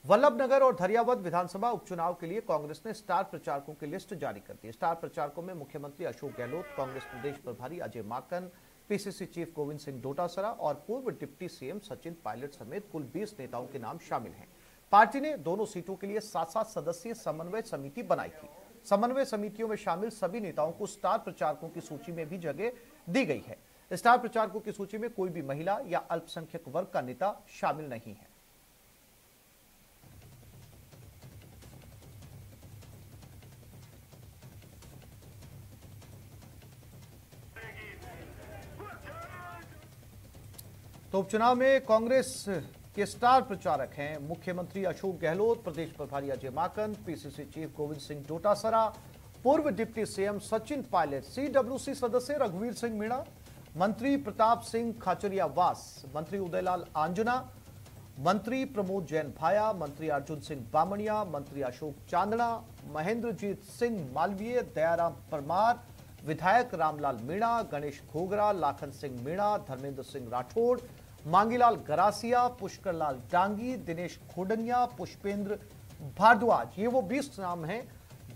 वल्लभनगर और धरियावद विधानसभा उपचुनाव के लिए कांग्रेस ने स्टार प्रचारकों की लिस्ट जारी कर दी। स्टार प्रचारकों में मुख्यमंत्री अशोक गहलोत, कांग्रेस प्रदेश प्रभारी अजय माकन, पीसीसी चीफ गोविंद सिंह डोटासरा और पूर्व डिप्टी सीएम सचिन पायलट समेत कुल 20 नेताओं के नाम शामिल हैं। पार्टी ने दोनों सीटों के लिए 7-7 सदस्यीय समन्वय समिति बनाई थी। समन्वय समितियों में शामिल सभी नेताओं को स्टार प्रचारकों की सूची में भी जगह दी गई है। स्टार प्रचारकों की सूची में कोई भी महिला या अल्पसंख्यक वर्ग का नेता शामिल नहीं है। तो उपचुनाव में कांग्रेस के स्टार प्रचारक हैं मुख्यमंत्री अशोक गहलोत, प्रदेश प्रभारी अजय माकन, पीसीसी चीफ गोविंद सिंह डोटासरा, पूर्व deputy CM Sachin Pilot, CWC सदस्य रघुवीर सिंह मीणा, मंत्री प्रताप सिंह खाचरियावास, मंत्री उदयलाल आंजना, मंत्री प्रमोद जैन भाया, मंत्री अर्जुन सिंह बामणिया, मंत्री अशोक चांदना, महेंद्रजीत सिंह मालवीय, दयाराम परमार, विधायक रामलाल मीणा, गणेश घोगरा, लाखन सिंह मीणा, धर्मेंद्र सिंह राठौड़, मांगीलाल गरासिया, पुष्करलाल डांगी, दिनेश खोडंगिया, पुष्पेंद्र भारद्वाज, ये वो 20 नाम हैं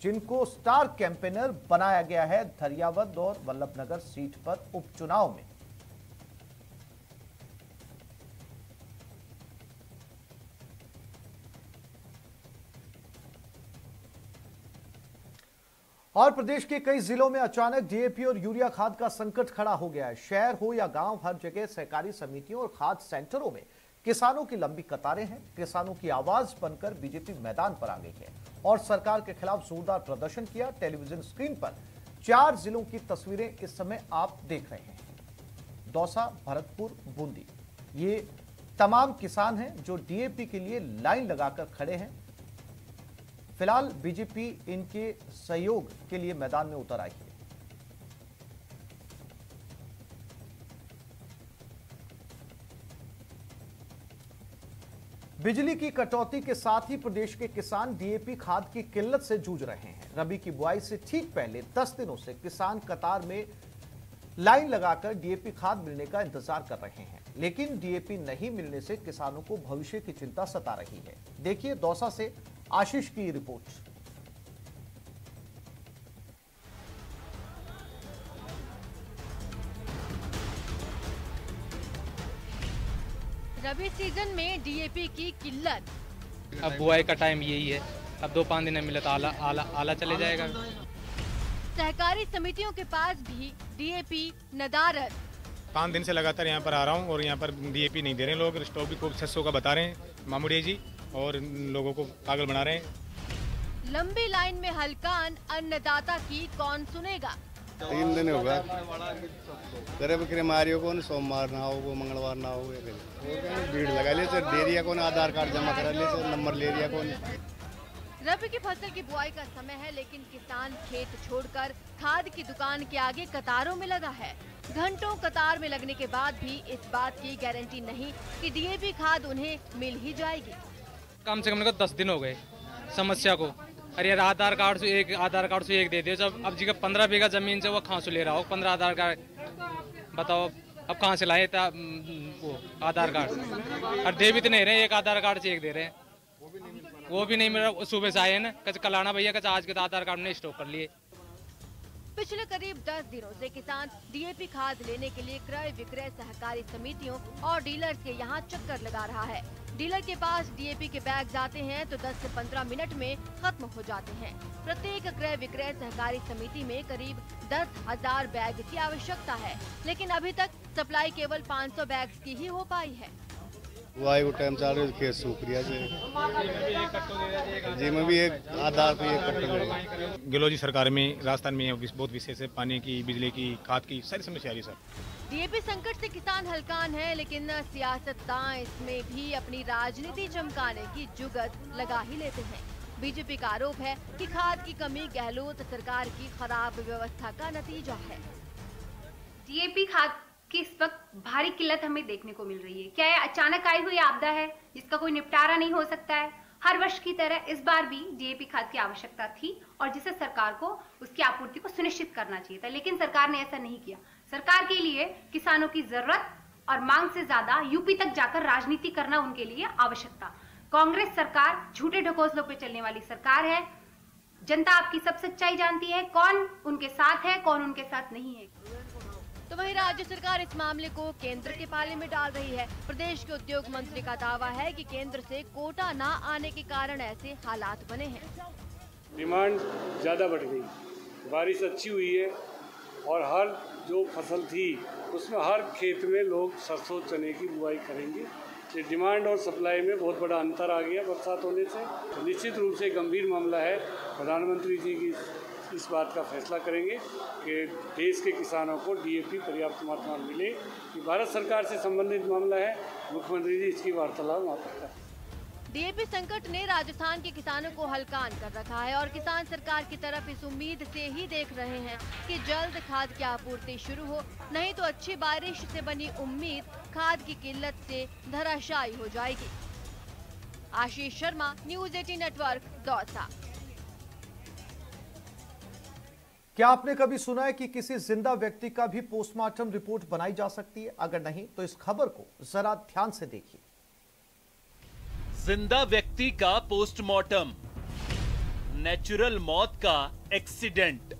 जिनको स्टार कैंपेनर बनाया गया है धरियावद और वल्लभनगर सीट पर उपचुनाव में। और प्रदेश के कई जिलों में अचानक डीएपी और यूरिया खाद का संकट खड़ा हो गया है। शहर हो या गांव, हर जगह सहकारी समितियों और खाद सेंटरों में किसानों की लंबी कतारें हैं। किसानों की आवाज बनकर बीजेपी मैदान पर आ गई है और सरकार के खिलाफ जोरदार प्रदर्शन किया। टेलीविजन स्क्रीन पर 4 जिलों की तस्वीरें इस समय आप देख रहे हैं। दौसा, भरतपुर, बूंदी, ये तमाम किसान हैं जो डीएपी के लिए लाइन लगाकर खड़े हैं। फिलहाल बीजेपी इनके सहयोग के लिए मैदान में उतर आई है। बिजली की कटौती के साथ ही प्रदेश के किसान डीएपी खाद की किल्लत से जूझ रहे हैं। रबी की बुआई से ठीक पहले 10 दिनों से किसान कतार में लाइन लगाकर डीएपी खाद मिलने का इंतजार कर रहे हैं, लेकिन डीएपी नहीं मिलने से किसानों को भविष्य की चिंता सता रही है। देखिए दौसा से आशीष की रिपोर्ट। रबी सीजन में डीएपी की किल्लत। अब बुआई का टाइम यही है, अब 2-5 दिन मिले तो आला चले जाएगा। सहकारी समितियों के पास भी डीएपी नदारद। 5 दिन से लगातार यहाँ पर आ रहा हूँ और यहाँ पर डीएपी नहीं दे रहे लोग। स्टॉक भी खूब 600 का बता रहे हैं मामूड़ी जी, और लोगों को पागल बना रहे हैं। लंबी लाइन में हलकान अन्नदाता की कौन सुनेगा। 3 दिन होगा गरीब क्रेमारियों को सोमवार ना हो, मंगलवार ना हो, भीड़ लगा ले सर। डेरिया को आधार कार्ड जमा करा ले सर, नंबर ले लिया कौन। रबी की फसल की बुआई का समय है, लेकिन किसान खेत छोड़कर खाद की दुकान के आगे कतारों में लगा है। घंटों कतार में लगने के बाद भी इस बात की गारंटी नहीं कि डीएपी खाद उन्हें मिल ही जाएगी। कम से कम 10 दिन हो गए समस्या को। अरे यार आधार कार्ड से एक दे दियो। जब अब जी का 15 बीघा जमीन से वो कहाँ से ले रहा हो 15 आधार कार्ड, बताओ अब कहाँ से लाए था वो आधार कार्ड। और दे भी तो नहीं रहे, एक आधार कार्ड से एक दे रहे हैं, वो भी नहीं मिल रहा। सुबह से आए ना, कल आना भैया, आज के तो आधार कार्ड ने स्टॉक कर लिए। पिछले करीब 10 दिनों से किसान डीएपी खाद लेने के लिए क्रय विक्रय सहकारी समितियों और डीलर्स के यहाँ चक्कर लगा रहा है। डीलर के पास डीएपी के बैग आते हैं तो 10 से 15 मिनट में खत्म हो जाते हैं। प्रत्येक क्रय विक्रय सहकारी समिति में करीब 10,000 बैग की आवश्यकता है, लेकिन अभी तक सप्लाई केवल 500 बैग की ही हो पाई है। बुआई को टाइम चल रही खेत सूख रहा है जी, में भी एक आधार पे एक कट्टो। गहलोत जी सरकार में राजस्थान में बहुत विशेष है, पानी की, बिजली की, खाद की सारी समस्या आ रही सर। डीएपी संकट से किसान हलकान है, लेकिन सियासतदान इसमें भी अपनी राजनीति चमकाने की जुगत लगा ही लेते हैं। बीजेपी का आरोप है कि खाद की कमी गहलोत सरकार की खराब व्यवस्था का नतीजा है। डीएपी खाद की इस वक्त भारी किल्लत हमें देखने को मिल रही है। क्या यह अचानक आई हुई आपदा है जिसका कोई निपटारा नहीं हो सकता है? हर वर्ष की तरह इस बार भी डीएपी खाद की आवश्यकता थी और जिसे सरकार को उसकी आपूर्ति को सुनिश्चित करना चाहिए था, लेकिन सरकार ने ऐसा नहीं किया। सरकार के लिए किसानों की जरूरत और मांग से ज्यादा यूपी तक जाकर राजनीति करना उनके लिए आवश्यक था। कांग्रेस सरकार झूठे ढकोसलों पे चलने वाली सरकार है। जनता आपकी सब सच्चाई जानती है, कौन उनके साथ है, कौन उनके साथ नहीं है। तो वहीं राज्य सरकार इस मामले को केंद्र के पाले में डाल रही है। प्रदेश के उद्योग मंत्री का दावा है कि केंद्र से कोटा न आने के कारण ऐसे हालात बने हैं। डिमांड ज़्यादा बढ़ गई, बारिश अच्छी हुई है और हर जो फसल थी उसमें हर खेत में लोग सरसों चने की बुआई करेंगे। ये डिमांड और सप्लाई में बहुत बड़ा अंतर आ गया बरसात होने से। तो निश्चित रूप से गंभीर मामला है। प्रधानमंत्री जी की इस बात का फैसला करेंगे कि देश के किसानों को डीएपी पर्याप्त मात्रा में मिले। ये भारत सरकार से संबंधित मामला है। मुख्यमंत्री जी इसकी वार्तालाप वहाँ पर करें। डीएपी संकट ने राजस्थान के किसानों को हलकान कर रखा है और किसान सरकार की तरफ इस उम्मीद से ही देख रहे हैं कि जल्द खाद की आपूर्ति शुरू हो, नहीं तो अच्छी बारिश से बनी उम्मीद खाद की किल्लत से धराशायी हो जाएगी। Ashish Sharma, news 18 network, Dausa. क्या आपने कभी सुना है कि किसी जिंदा व्यक्ति का भी पोस्टमार्टम रिपोर्ट बनाई जा सकती है? अगर नहीं तो इस खबर को जरा ध्यान से देखिए। जिंदा व्यक्ति का पोस्टमार्टम, नेचुरल मौत का एक्सीडेंट,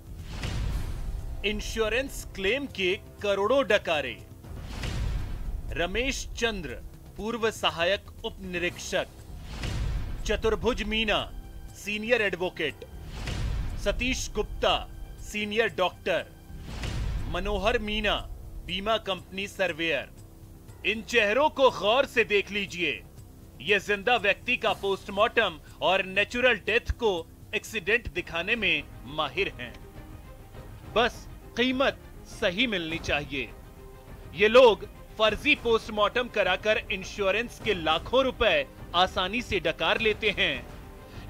इंश्योरेंस क्लेम के करोड़ों डकारे। रमेश चंद्र, पूर्व सहायक उप निरीक्षक। Chaturbhuj Meena, senior advocate. Satish Gupta, senior doctor. Manohar Meena, बीमा कंपनी सर्वेयर। इन चेहरों को गौर से देख लीजिए। ये जिंदा व्यक्ति का पोस्टमार्टम और नेचुरल डेथ को एक्सीडेंट दिखाने में माहिर हैं। बस कीमत सही मिलनी चाहिए। ये लोग फर्जी पोस्टमार्टम कराकर इंश्योरेंस के लाखों रुपए आसानी से डकार लेते हैं।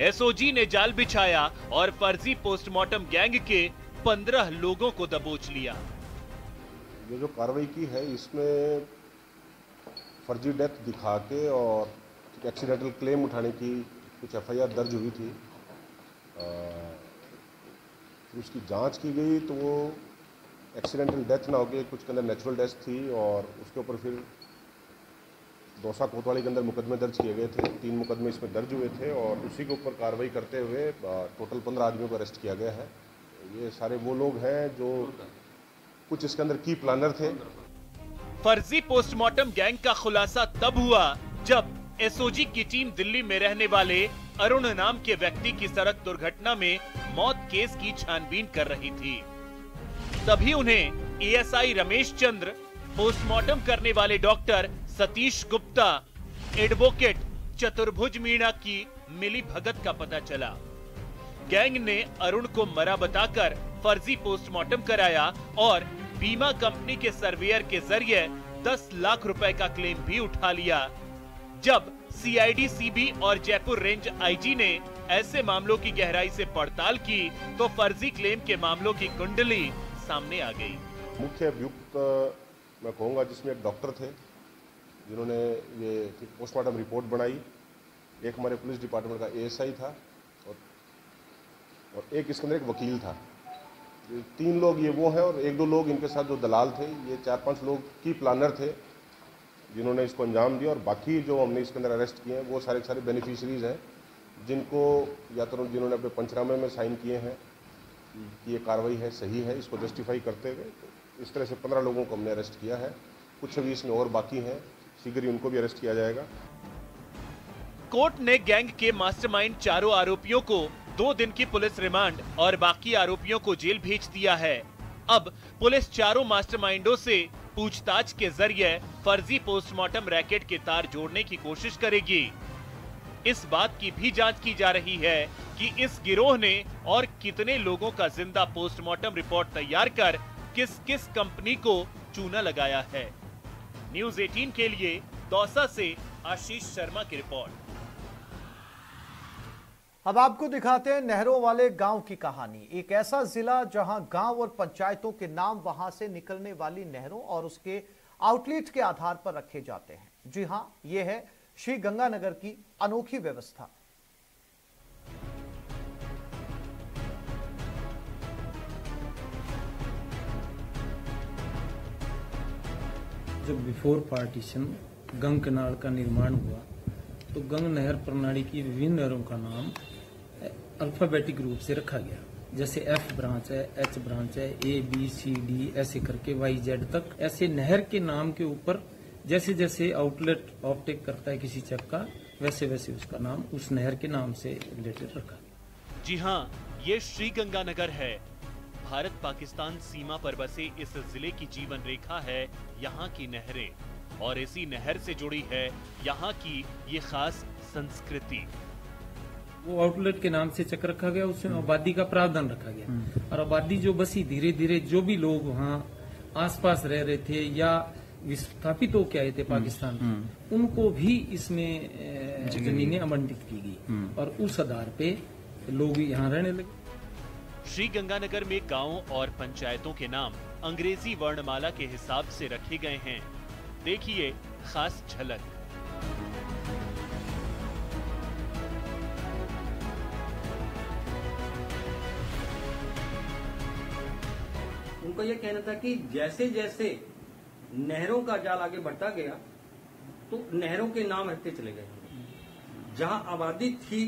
एसओजी ने जाल बिछाया और फर्जी पोस्टमार्टम गैंग के 15 लोगों को दबोच लिया। ये जो कार्रवाई की है इसमें फर्जी डेथ दिखा के और एक्सीडेंटल क्लेम उठाने की कुछ एफआईआर दर्ज हुई थी। फिर उसकी जांच की गई तो वो एक्सीडेंटल डेथ ना होके कुछ के अंदर नेचुरल डेथ थी और उसके ऊपर फिर दौसा कोतवाली के अंदर मुकदमे दर्ज किए गए थे। 3 मुकदमे इसमें दर्ज हुए थे और उसी के ऊपर कार्रवाई करते हुए टोटल 15 आदमियों को अरेस्ट किया गया है। ये सारे वो लोग हैं जो कुछ इसके अंदर की प्लानर थे। फर्जी पोस्टमार्टम गैंग का खुलासा तब हुआ जब एसओजी की टीम दिल्ली में रहने वाले अरुण नाम के व्यक्ति की सड़क दुर्घटना में मौत केस की छानबीन कर रही थी। तभी उन्हें एएसआई रमेश चंद्र, पोस्टमार्टम करने वाले डॉक्टर सतीश गुप्ता, एडवोकेट चतुर्भुज मीणा की मिली भगत का पता चला। गैंग ने अरुण को मरा बताकर फर्जी पोस्टमार्टम कराया और बीमा कंपनी के सर्वेयर के जरिए 10 लाख रुपए का क्लेम भी उठा लिया। जब सीआईडी सीबी और जयपुर रेंज आईजी ने ऐसे मामलों की गहराई से पड़ताल की तो फर्जी क्लेम के मामलों की कुंडली सामने आ गई। मुख्य अभियुक्त मैं कहूँगा जिसमें एक डॉक्टर थे जिन्होंने ये पोस्टमार्टम रिपोर्ट बनाई, एक हमारे पुलिस डिपार्टमेंट का एएसआई था और एक इसके अंदर एक वकील था। 3 लोग ये वो हैं और 1-2 लोग इनके साथ जो दलाल थे। ये 4-5 लोग की प्लानर थे जिन्होंने इसको अंजाम दिया और बाकी जो हमने इसके अंदर अरेस्ट किए हैं वो सारे बेनिफिशरीज हैं जिनको या तो जिन्होंने अपने पंचनामे में साइन किए हैं कि ये कार्रवाई है सही है, इसको जस्टिफाई करते हुए। तो इस तरह से 15 लोगों को हमने अरेस्ट किया है। कुछ अभी इसमें और बाकी हैं, शीघ्र ही उनको भी अरेस्ट किया जाएगा। कोर्ट ने गैंग के मास्टरमाइंड चारों आरोपियों को 2 दिन की पुलिस रिमांड और बाकी आरोपियों को जेल भेज दिया है। अब पुलिस चारों मास्टरमाइंडों से पूछताछ के जरिए फर्जी पोस्टमार्टम रैकेट के तार जोड़ने की कोशिश करेगी। इस बात की भी जांच की जा रही है कि इस गिरोह ने और कितने लोगों का जिंदा पोस्टमार्टम रिपोर्ट तैयार कर किस किस कंपनी को चूना लगाया है। न्यूज़ 18 के लिए दौसा से आशीष शर्मा की रिपोर्ट। अब आपको दिखाते हैं नहरों वाले गांव की कहानी। एक ऐसा जिला जहां गांव और पंचायतों के नाम वहां से निकलने वाली नहरों और उसके आउटलेट के आधार पर रखे जाते हैं। जी हां, यह है श्री गंगानगर की अनोखी व्यवस्था। जब बिफोर पार्टीशन गंग कनाल का निर्माण हुआ तो गंग नहर प्रणाली की विभिन्न नहरों का नाम अल्फाबेटिक रूप से रखा गया। जैसे F ब्रांच है, H ब्रांच है, A B C D ऐसे करके Y Z तक। ऐसे नहर के नाम के ऊपर जैसे जैसे आउटलेट ऑफटेक करता है किसी चक का, वैसे वैसे उसका नाम उस नहर के नाम से रिलेटेड रखा गया। जी हाँ, ये श्रीगंगानगर है। भारत पाकिस्तान सीमा पर बसे इस जिले की जीवन रेखा है यहाँ की नहरें, और इसी नहर से जुड़ी है यहाँ की ये खास संस्कृति। वो आउटलेट के नाम से चक रखा गया, उसमें आबादी का प्रावधान रखा गया, और आबादी जो बसी धीरे धीरे जो भी लोग वहाँ आसपास रह रहे थे या विस्थापित होके आए थे पाकिस्तान, उनको भी इसमें जमीनें आवंटित की गई और उस आधार पे लोग यहाँ रहने लगे। श्रीगंगानगर में गांवों और पंचायतों के नाम अंग्रेजी वर्णमाला के हिसाब से रखे गए हैं। देखिए खास झलक। उनका यह कहना था कि जैसे जैसे नहरों का जाल आगे बढ़ता गया तो नहरों के नाम रखते चले गए। जहां आबादी थी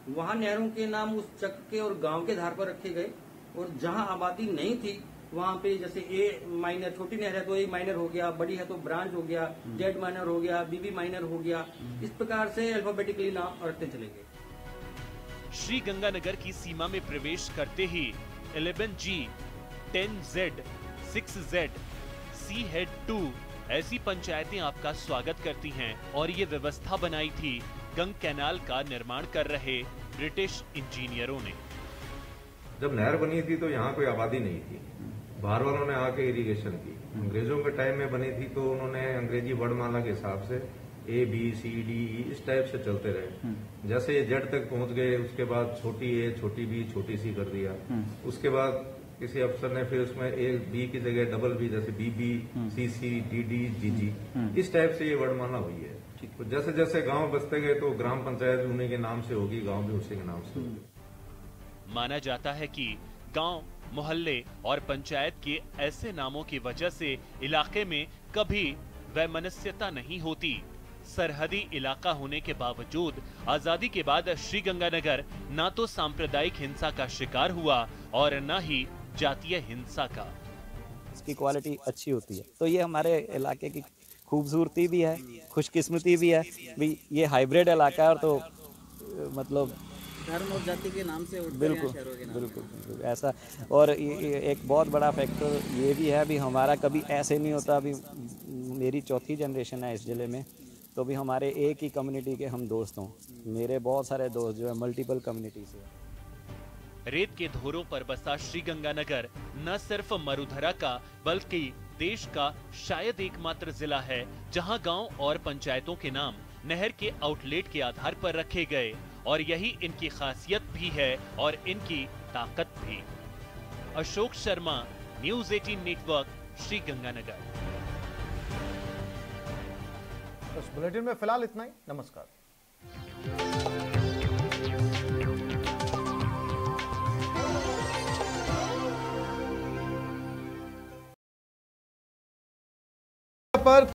वहां नहरों के नाम उस चक के और गांव के आधार पर रखे गए, और जहां आबादी नहीं थी वहां पे जैसे ए माइनर, छोटी नहर है तो ए माइनर हो गया, बड़ी है तो ब्रांच हो गया, जेड माइनर हो गया, बीबी माइनर हो गया। इस प्रकार से अल्फाबेटिकली नाम रखते चले गए। श्रीगंगानगर की सीमा में प्रवेश करते ही 11G, 10Z, 6Z, C head 2 ऐसी पंचायतें आपका स्वागत करती हैं, और ये व्यवस्था बनाई थी गंग कैनाल का निर्माण कर रहे ब्रिटिश इंजीनियरों ने। जब नहर बनी थी तो यहाँ कोई आबादी नहीं थी, बाहर वालों ने आके इरिगेशन की। अंग्रेजों के टाइम में बनी थी तो उन्होंने अंग्रेजी वर्णमाला के हिसाब से A B C D E इस टाइप से चलते रहे। जैसे ये जेड तक पहुंच गए, उसके बाद छोटी ए, छोटी बी, छोटी सी कर दिया। उसके बाद किसी अफसर ने फिर उसमें ए बी की जगह डबल बी, जैसे BB, CC, DD, GG इस टाइप से ये वर्णमाला हुई है। तो जैसे जैसे गांव बसते गए तो ग्राम पंचायत भी उन्हीं के नाम से होगी, गांव भी उसी के नाम से होगी। माना जाता है कि गांव, मोहल्ले और पंचायत के ऐसे नामों की वजह से इलाके में कभी वैमनस्यता नहीं होती। सरहदी इलाका होने के बावजूद आजादी के बाद श्रीगंगानगर न तो सांप्रदायिक हिंसा का शिकार हुआ और न ही जातीय हिंसा का। इसकी क्वालिटी अच्छी होती है, तो ये हमारे इलाके की खूबसूरती भी है, खुशकिस्मती भी है। भी ये हाइब्रिड इलाका है, और तो मतलब धर्म और जाति के नाम से बिल्कुल बिल्कुल ऐसा। और एक बहुत बड़ा फैक्टर ये भी है, भी हमारा कभी ऐसे नहीं होता। अभी मेरी चौथी जनरेशन है इस जिले में, तो भी हमारे एक ही कम्युनिटी के हम दोस्त हों। मेरे बहुत सारे दोस्त जो है मल्टीपल कम्युनिटी से। रेत के धोरों पर बसा श्रीगंगानगर न सिर्फ मरुधरा का बल्कि देश का शायद एकमात्र जिला है जहां गांव और पंचायतों के नाम नहर के आउटलेट के आधार पर रखे गए, और यही इनकी खासियत भी है और इनकी ताकत भी। Ashok Sharma, news 18 network, Sriganganagar. इस बुलेटिन में फिलहाल इतना ही। नमस्कार। पर